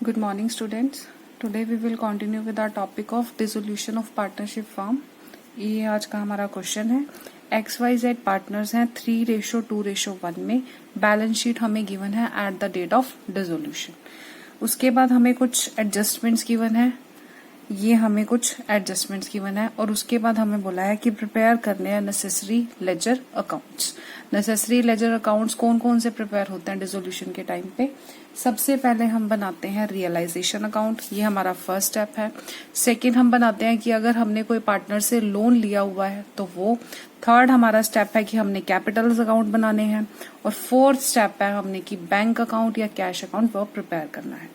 Good morning, students. Today we will continue with our topic of dissolution of partnership firm. ये आज का हमारा question है. XYZ partners हैं 3:2:1 में. बैलेंस शीट हमें गिवन है at the date of dissolution. उसके बाद हमें कुछ एडजस्टमेंट्स गिवन है. ये हमें कुछ एडजस्टमेंट्स गिवन है और उसके बाद हमें बोला है कि प्रिपेयर करने हैं necessary ledger accounts. Necessary ledger accounts कौन कौन से प्रिपेयर होते हैं डिसोल्यूशन के टाइम पे. सबसे पहले हम बनाते हैं रियलाइजेशन अकाउंट. ये हमारा फर्स्ट स्टेप है. सेकंड हम बनाते हैं कि अगर हमने कोई पार्टनर से लोन लिया हुआ है तो वो. थर्ड हमारा स्टेप है कि हमने कैपिटल्स अकाउंट बनाने हैं. और फोर्थ स्टेप है हमने कि बैंक अकाउंट या कैश अकाउंट वो प्रिपेयर करना है.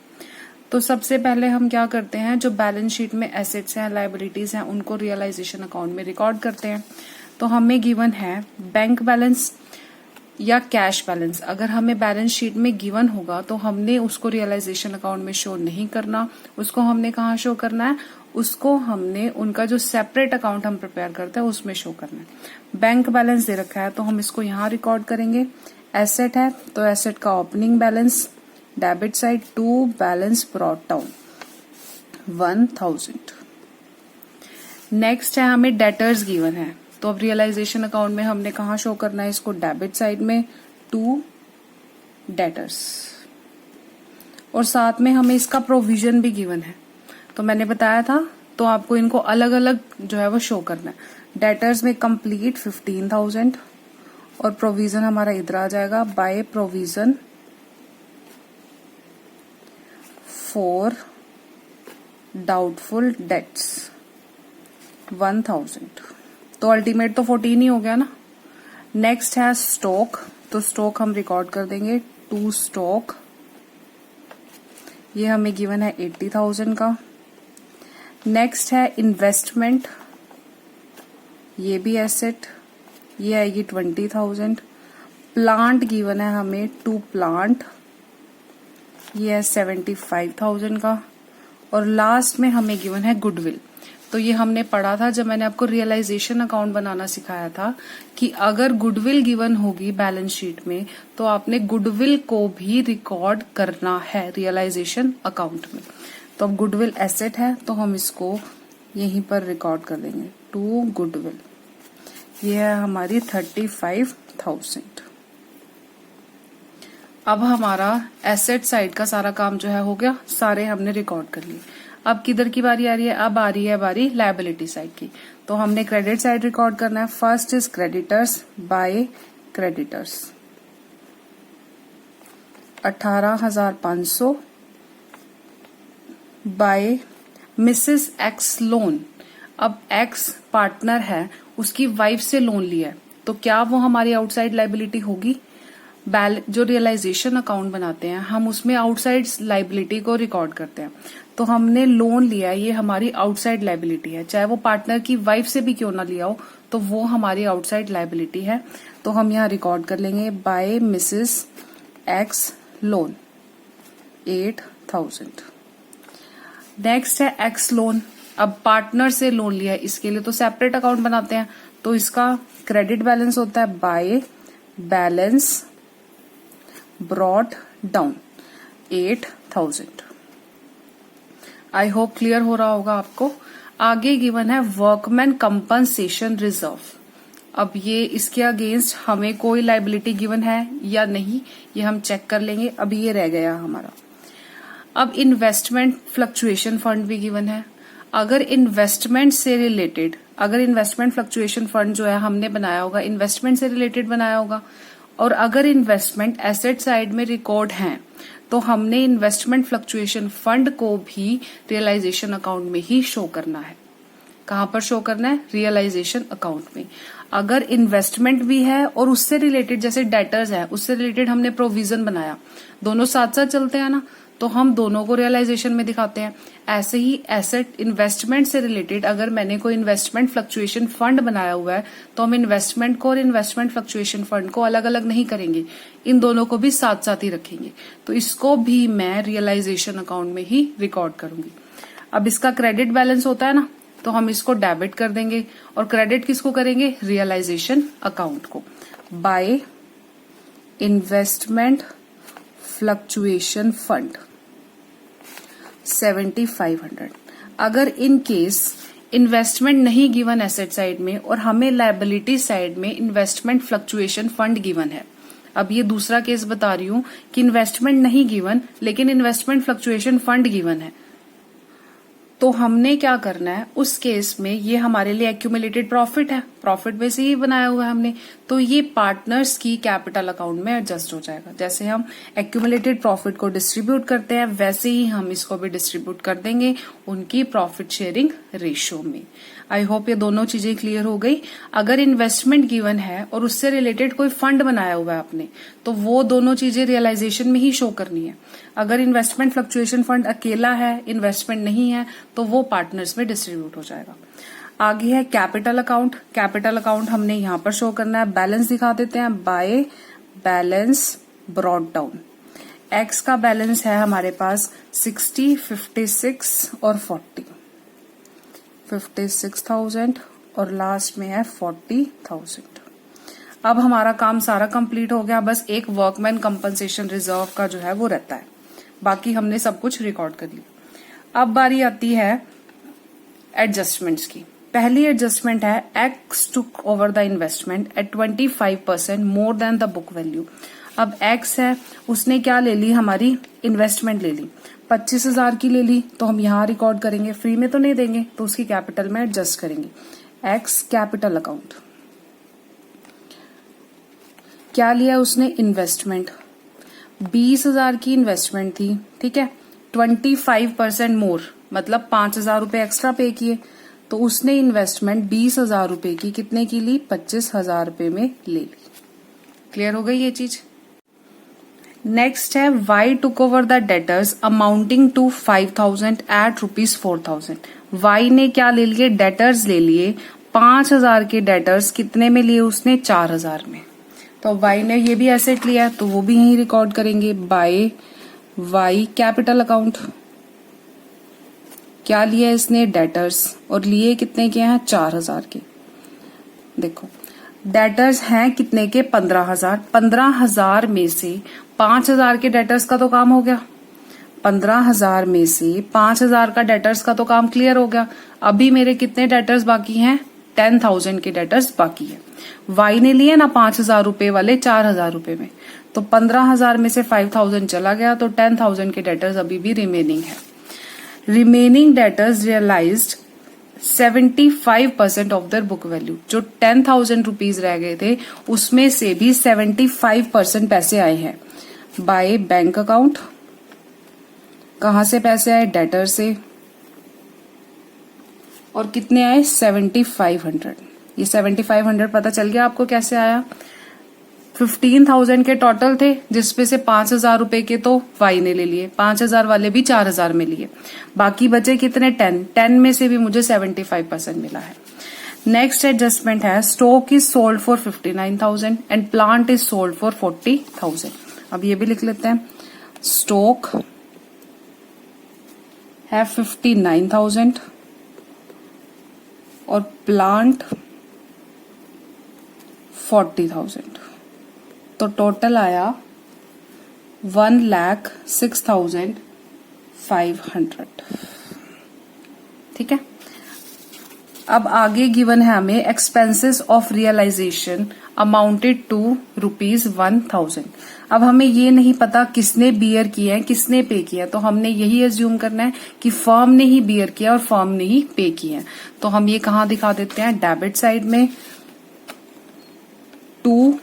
तो सबसे पहले हम क्या करते हैं, जो बैलेंस शीट में एसेट्स हैं लायबिलिटीज हैं उनको रियलाइजेशन अकाउंट में रिकॉर्ड करते हैं. तो हमें गिवन है बैंक बैलेंस या कैश बैलेंस. अगर हमें बैलेंस शीट में गिवन होगा तो हमने उसको रियलाइजेशन अकाउंट में शो नहीं करना. उसको हमने कहाँ शो करना है, उसको हमने उनका जो सेपरेट अकाउंट हम प्रिपेयर करते हैं उसमें शो करना है. बैंक बैलेंस दे रखा है तो हम इसको यहाँ रिकॉर्ड करेंगे. एसेट है तो एसेट का opening balance, debit side 2 balance brought down 1000. Next है हमें डेटर्स गिवन है. तो अब रियलाइजेशन अकाउंट में हमने कहा शो करना है इसको, डेबिट साइड में 2 डेटर्स. और साथ में हमें इसका प्रोविजन भी गिवन है. तो मैंने बताया था तो आपको इनको अलग अलग जो है वो शो करना है. डेटर्स में कंप्लीट 15,000 और प्रोविजन हमारा इधर आ जाएगा. By provision for doubtful debts 1000. तो अल्टीमेट तो 14 ही हो गया ना. नेक्स्ट है स्टॉक. तो स्टॉक हम रिकॉर्ड कर देंगे 2 स्टॉक. ये हमें गिवन है 80,000 का. नेक्स्ट है इन्वेस्टमेंट. ये भी एसेट, ये आएगी 20,000. प्लांट गिवन है हमें 2 प्लांट. ये है 75,000 का. और लास्ट में हमें गिवन है गुडविल. तो ये हमने पढ़ा था जब मैंने आपको रियलाइजेशन अकाउंट बनाना सिखाया था कि अगर गुडविल गिवन होगी बैलेंस शीट में तो आपने गुडविल को भी रिकॉर्ड करना है रियलाइजेशन अकाउंट में. तो अब गुडविल एसेट है तो हम इसको यहीं पर रिकॉर्ड कर देंगे 2 गुडविल. ये है हमारी 35,000. अब हमारा एसेट साइड का सारा काम जो है हो गया, सारे हमने रिकॉर्ड कर लिए. अब किधर की बारी आ रही है, अब आ रही है बारी लायबिलिटी साइड की. तो हमने क्रेडिट साइड रिकॉर्ड करना है. First is creditors. By creditors 18,500. By Mrs x loan. अब एक्स पार्टनर है, उसकी वाइफ से लोन लिया है तो क्या वो हमारी आउटसाइड लायबिलिटी होगी. जो रियलाइजेशन अकाउंट बनाते हैं हम उसमें आउटसाइड लायबिलिटी को रिकॉर्ड करते हैं. तो हमने लोन लिया, ये हमारी आउटसाइड लायबिलिटी है. चाहे वो पार्टनर की वाइफ से भी क्यों ना लिया हो तो वो हमारी आउटसाइड लायबिलिटी है. तो हम यहाँ रिकॉर्ड कर लेंगे by Mrs x loan 8,000. Next है एक्स लोन. अब पार्टनर से लोन लिया है, इसके लिए तो सेपरेट अकाउंट बनाते हैं. तो इसका क्रेडिट बैलेंस होता है by balance brought down 8,000. I hope clear हो रहा होगा आपको. आगे गिवन है वर्कमैन कंपनसेशन रिजर्व. अब ये इसके अगेंस्ट हमें कोई लायबिलिटी गिवन है या नहीं ये हम चेक कर लेंगे. अभी ये रह गया हमारा. अब इन्वेस्टमेंट फ्लक्चुएशन फंड भी गिवन है. अगर इन्वेस्टमेंट से रिलेटेड, अगर इन्वेस्टमेंट फ्लक्चुएशन फंड जो है हमने बनाया होगा इन्वेस्टमेंट से रिलेटेड बनाया होगा और अगर इन्वेस्टमेंट एसेट साइड में रिकॉर्ड है तो हमने इन्वेस्टमेंट फ्लक्चुएशन फंड को भी रियलाइजेशन अकाउंट में ही शो करना है. कहां पर शो करना है, रियलाइजेशन अकाउंट में. अगर इन्वेस्टमेंट भी है और उससे रिलेटेड जैसे डेटर्स है उससे रिलेटेड हमने प्रोविजन बनाया, दोनों साथ साथ चलते हैं ना, तो हम दोनों को रियलाइजेशन में दिखाते हैं. ऐसे ही एसेट इन्वेस्टमेंट से रिलेटेड अगर मैंने कोई इन्वेस्टमेंट फ्लक्चुएशन फंड बनाया हुआ है तो हम इन्वेस्टमेंट को और इन्वेस्टमेंट फ्लक्चुएशन फंड को अलग अलग नहीं करेंगे, इन दोनों को भी साथ साथ ही रखेंगे. तो इसको भी मैं रियलाइजेशन अकाउंट में ही रिकॉर्ड करूंगी. अब इसका क्रेडिट बैलेंस होता है ना तो हम इसको डेबिट कर देंगे और क्रेडिट किसको करेंगे, रियलाइजेशन अकाउंट को. By investment fluctuation fund 7500। अगर इन केस इन्वेस्टमेंट नहीं गिवन एसेट साइड में और हमें लायबिलिटी साइड में इन्वेस्टमेंट फ्लक्चुएशन फंड गिवन है, अब ये दूसरा केस बता रही हूं कि इन्वेस्टमेंट नहीं गिवन लेकिन इन्वेस्टमेंट फ्लक्चुएशन फंड गिवन है, तो हमने क्या करना है उस केस में, ये हमारे लिए एक्यूमुलेटेड प्रॉफिट है, प्रॉफिट में से ही बनाया हुआ है हमने, तो ये पार्टनर्स की कैपिटल अकाउंट में एडजस्ट हो जाएगा। जैसे हम एक्यूमुलेटेड प्रॉफिट को डिस्ट्रीब्यूट करते हैं वैसे ही हम इसको भी डिस्ट्रीब्यूट कर देंगे उनकी प्रॉफिट शेयरिंग रेशियो में। आई होप ये दोनों चीजें क्लियर हो गई। अगर इन्वेस्टमेंट गिवन है और उससे रिलेटेड कोई फंड बनाया हुआ है आपने, तो वो दोनों चीजें रियलाइजेशन में ही शो करनी है। अगर इन्वेस्टमेंट फ्लक्चुएशन फंड अकेला है, इन्वेस्टमेंट नहीं है, तो वो पार्टनर्स में डिस्ट्रीब्यूट हो जाएगा। आगे है कैपिटल अकाउंट। कैपिटल अकाउंट हमने यहां पर शो करना है, बैलेंस दिखा देते हैं, by balance brought down. X का बैलेंस है हमारे पास 60, 56 और 40, 56,000 और लास्ट में है 40,000। अब हमारा काम सारा कंप्लीट हो गया, बस एक वर्कमैन कंपनसेशन रिजर्व का जो है वो रहता है, बाकी हमने सब कुछ रिकॉर्ड कर लिया। अब बारी आती है एडजस्टमेंट्स की। पहली एडजस्टमेंट है x took over the investment at 25% more than the book value. अब एक्स है, उसने क्या ले ली, हमारी इन्वेस्टमेंट ले ली, 25,000 की ले ली, तो हम यहां रिकॉर्ड करेंगे, फ्री में तो नहीं देंगे, तो उसकी कैपिटल में एडजस्ट करेंगे। एक्स कैपिटल अकाउंट, क्या लिया उसने, इन्वेस्टमेंट, 20,000 की इन्वेस्टमेंट थी, ठीक है, 25% मोर मतलब 5,000 रुपए एक्स्ट्रा पे किए, तो उसने इन्वेस्टमेंट 20,000 रुपए की कितने की ली, 25,000 रुपए में ले ली। क्लियर हो गई ये चीज। नेक्स्ट है Y took over the debtors amounting to 5,000 at ₹4,000। Y ने क्या ले लिए, डेटर्स ले लिए, 5,000 के डेटर्स कितने में लिए उसने, 4,000 में। तो वाई ने ये भी एसेट लिया तो वो भी यहीं रिकॉर्ड करेंगे, बाय वाई कैपिटल अकाउंट। क्या लिया इसने, डेटर्स, और लिए कितने के हैं, 4,000 के। देखो डेटर्स हैं कितने के, 15,000। 15,000 में से 5,000 के डेटर्स का तो काम हो गया, 15,000 में से 5,000 का डेटर्स का तो काम क्लियर हो गया। अभी मेरे कितने डेटर्स बाकी हैं, 10,000 के डेटर्स बाकी है। वाई ने लिए ना 5,000 रुपए वाले 4,000 रुपए में, तो 15,000 में से 5,000 चला गया, तो 10,000 के डेटर्स अभी भी रिमेनिंग है। Remaining debtors realised 75% of their book value. जो 10,000 रुपीज रह गए थे उसमें से भी 75% पैसे आए हैं बाय बैंक अकाउंट। कहां से पैसे आए, डेटर से, और कितने आए, 7,500। ये 7,500 पता चल गया आपको कैसे आया। 15,000 के टोटल थे जिसपे से 5,000 रुपए के तो वाई ने ले लिए, 5,000 वाले भी 4,000 में लिए, बाकी बचे कितने, 10 में से भी मुझे 75% मिला है। नेक्स्ट एडजस्टमेंट है stock is sold for 59,000 and plant is sold for 40,000। अब ये भी लिख लेते हैं, स्टॉक है 59,000 और प्लांट 40,000, तो टोटल आया 1,06,500। ठीक है। अब आगे गिवन है हमें expenses of realisation amounted to ₹1,000। अब हमें ये नहीं पता किसने बियर किया है किसने पे किया है, तो हमने यही एज्यूम करना है कि फर्म ने ही बियर किया और फर्म ने ही पे किया है। तो हम ये कहां दिखा देते हैं, डेबिट साइड में टू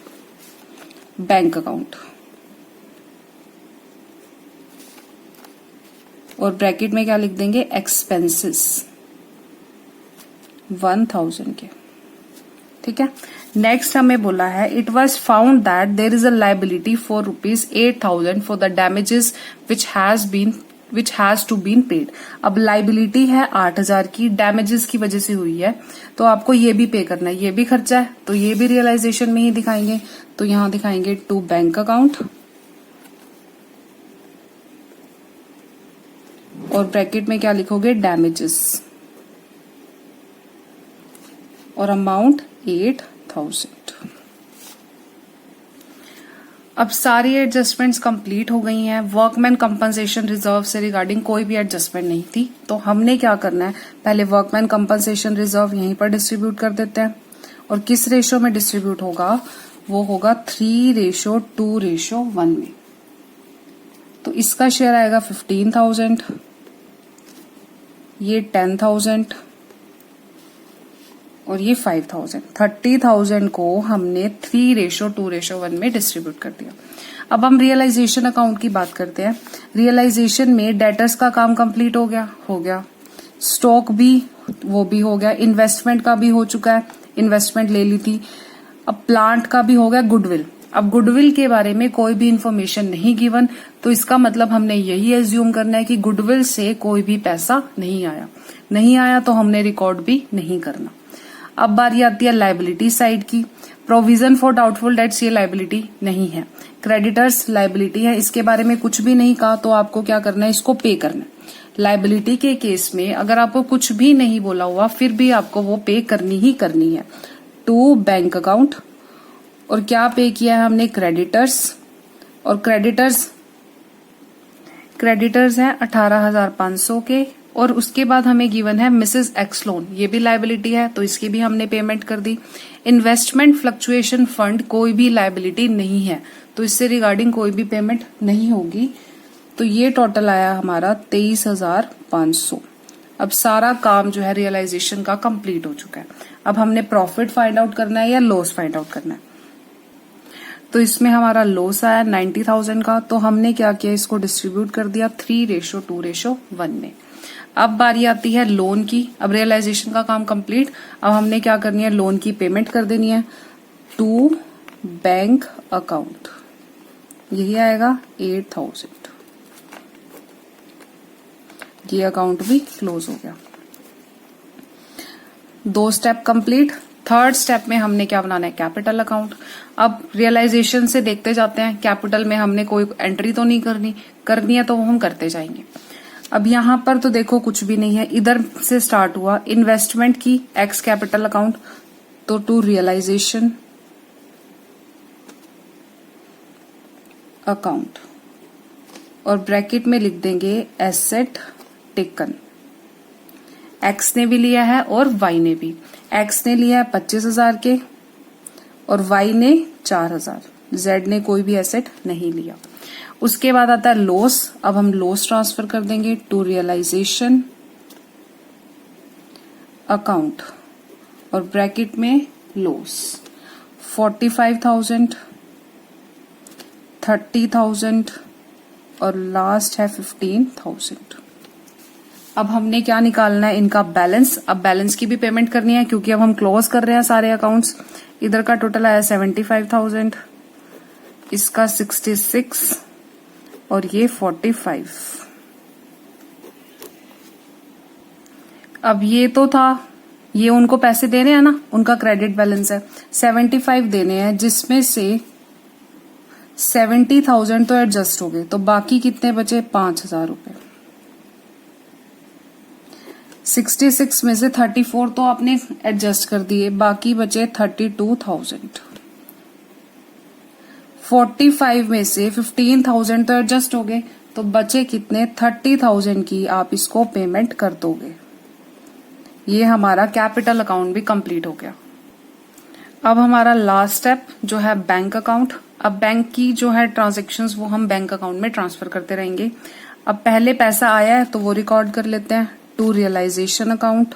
बैंक अकाउंट, और ब्रैकेट में क्या लिख देंगे, एक्सपेंसेस 1,000 के। ठीक है। नेक्स्ट हमें बोला है it was found that there is a liability for ₹8,000 for the damages which has to been paid. अब लाइबिलिटी है 8,000 की, डैमेजेस की वजह से हुई है, तो आपको ये भी पे करना है, ये भी खर्चा है, तो ये भी रियलाइजेशन में ही दिखाएंगे। तो यहां दिखाएंगे टू बैंक अकाउंट और ब्रैकेट में क्या लिखोगे, डैमेजेस, और अमाउंट 8,000। अब सारी एडजस्टमेंट्स कंप्लीट हो गई हैं। वर्कमैन कंपनसेशन रिजर्व से रिगार्डिंग कोई भी एडजस्टमेंट नहीं थी, तो हमने क्या करना है, पहले वर्कमैन कंपनसेशन रिजर्व यहीं पर डिस्ट्रीब्यूट कर देते हैं। और किस रेशो में डिस्ट्रीब्यूट होगा, वो होगा 3:2:1 में। तो इसका शेयर आएगा 15,000, ये 10,000 और ये 5,000। 30,000 को हमने 3:2:1 में डिस्ट्रीब्यूट कर दिया। अब हम रियलाइजेशन अकाउंट की बात करते हैं। रियलाइजेशन में डेटर्स का काम कंप्लीट हो गया, स्टॉक भी वो भी हो गया, इन्वेस्टमेंट का भी हो चुका है, इन्वेस्टमेंट ले ली थी। अब प्लांट का भी हो गया, गुडविल। अब गुडविल के बारे में कोई भी इंफॉर्मेशन नहीं गिवन, तो इसका मतलब हमने यही एज्यूम करना है कि गुडविल से कोई भी पैसा नहीं आया तो हमने रिकॉर्ड भी नहीं करना। अब बारी आती है लायबिलिटी साइड की। प्रोविजन फॉर डाउटफुल डेट्स, ये लायबिलिटी नहीं है। क्रेडिटर्स लायबिलिटी है, इसके बारे में कुछ भी नहीं कहा, तो आपको क्या करना है, इसको पे करना है। लायबिलिटी के केस में अगर आपको कुछ भी नहीं बोला हुआ, फिर भी आपको वो पे करनी ही करनी है। टू बैंक अकाउंट, और क्या पे किया है हमने, क्रेडिटर्स। और क्रेडिटर्स है 18,500 के। और उसके बाद हमें गिवन है मिसेस एक्स लोन, ये भी लायबिलिटी है, तो इसकी भी हमने पेमेंट कर दी। इन्वेस्टमेंट फ्लक्चुएशन फंड कोई भी लायबिलिटी नहीं है, तो इससे रिगार्डिंग कोई भी पेमेंट नहीं होगी। तो ये टोटल आया हमारा 23,500। अब सारा काम जो है रियलाइजेशन का कंप्लीट हो चुका है। अब हमने प्रॉफिट फाइंड आउट करना है या लॉस फाइंड आउट करना है। तो इसमें हमारा लॉस आया 90,000 का, तो हमने क्या किया, इसको डिस्ट्रीब्यूट कर दिया 3:2:1 में। अब बारी आती है लोन की। अब रियलाइजेशन का काम कंप्लीट, अब हमने क्या करनी है, लोन की पेमेंट कर देनी है टू बैंक अकाउंट। यही आएगा 8,000। ये अकाउंट भी क्लोज हो गया। 2 स्टेप कंप्लीट। थर्ड स्टेप में हमने क्या बनाना है, कैपिटल अकाउंट। अब रियलाइजेशन से देखते जाते हैं, कैपिटल में हमने कोई एंट्री तो नहीं करनी है तो हम करते जाएंगे। अब यहां पर तो देखो कुछ भी नहीं है, इधर से स्टार्ट हुआ इन्वेस्टमेंट की एक्स कैपिटल अकाउंट, तो टू रियलाइजेशन अकाउंट और ब्रैकेट में लिख देंगे एसेट टेकन। एक्स ने भी लिया है और वाई ने भी। एक्स ने लिया है 25,000 के और वाई ने 4,000। जेड ने कोई भी एसेट नहीं लिया। उसके बाद आता है लॉस। अब हम लॉस ट्रांसफर कर देंगे टू रियलाइजेशन अकाउंट और ब्रैकेट में लॉस 45,000, 30,000 और लास्ट है 15,000। अब हमने क्या निकालना है, इनका बैलेंस। अब बैलेंस की भी पेमेंट करनी है क्योंकि अब हम क्लोज कर रहे हैं सारे अकाउंट्स। इधर का टोटल आया 75,000, इसका 66 और ये 45। अब ये तो था, ये उनको पैसे देने हैं ना, उनका क्रेडिट बैलेंस है 75 देने हैं, जिसमें से 70,000 तो एडजस्ट हो गए, तो बाकी कितने बचे 5,000 रुपए। 66 में से 34 तो आपने एडजस्ट कर दिए, बाकी बचे 32,000। 45 में से 15,000 तो एडजस्ट हो गए, तो बचे कितने 30,000 की आप इसको पेमेंट कर दोगे। ये हमारा कैपिटल अकाउंट भी कंप्लीट हो गया। अब हमारा लास्ट स्टेप जो है बैंक अकाउंट। अब बैंक की जो है ट्रांजैक्शंस वो हम बैंक अकाउंट में ट्रांसफर करते रहेंगे। अब पहले पैसा आया है तो वो रिकॉर्ड कर लेते हैं टू रियलाइजेशन अकाउंट।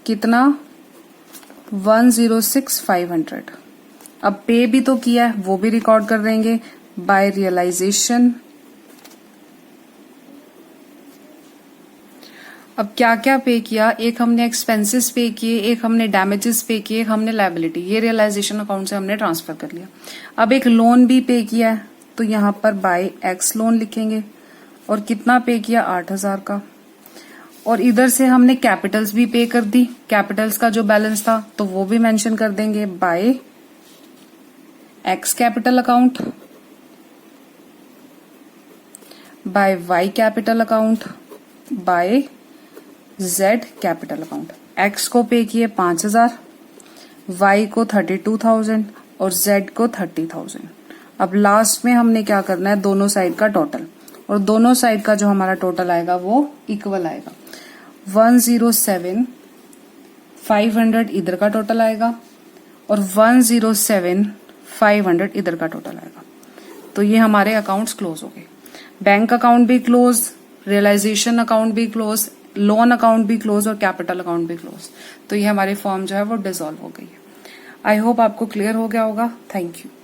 कितना 106,500। अब पे भी तो किया है वो भी रिकॉर्ड कर देंगे बाय रियलाइजेशन। अब क्या क्या पे किया, एक हमने एक्सपेंसेस पे किए, एक हमने डैमेजेस पे किए, एक हमने लायबिलिटी, ये रियलाइजेशन अकाउंट से हमने ट्रांसफर कर लिया। अब एक लोन भी पे किया है तो यहां पर बाय एक्स लोन लिखेंगे और कितना पे किया 8,000 का। और इधर से हमने कैपिटल्स भी पे कर दी, कैपिटल्स का जो बैलेंस था तो वो भी मेंशन कर देंगे by X capital account, by Y capital account, by Z capital account. X को पे किए 5,000, वाई को 32,000 और Z को 30,000। अब लास्ट में हमने क्या करना है, दोनों साइड का टोटल, और दोनों साइड का जो हमारा टोटल आएगा वो इक्वल आएगा। 107 500 इधर का टोटल आएगा और 107 500 इधर का टोटल आएगा। तो ये हमारे अकाउंट्स क्लोज हो गए। बैंक अकाउंट भी क्लोज, रियलाइजेशन अकाउंट भी क्लोज, लोन अकाउंट भी क्लोज और कैपिटल अकाउंट भी क्लोज। तो ये हमारी फॉर्म जो है वो डिसॉल्व हो गई है। आई होप आपको क्लियर हो गया होगा। Thank you.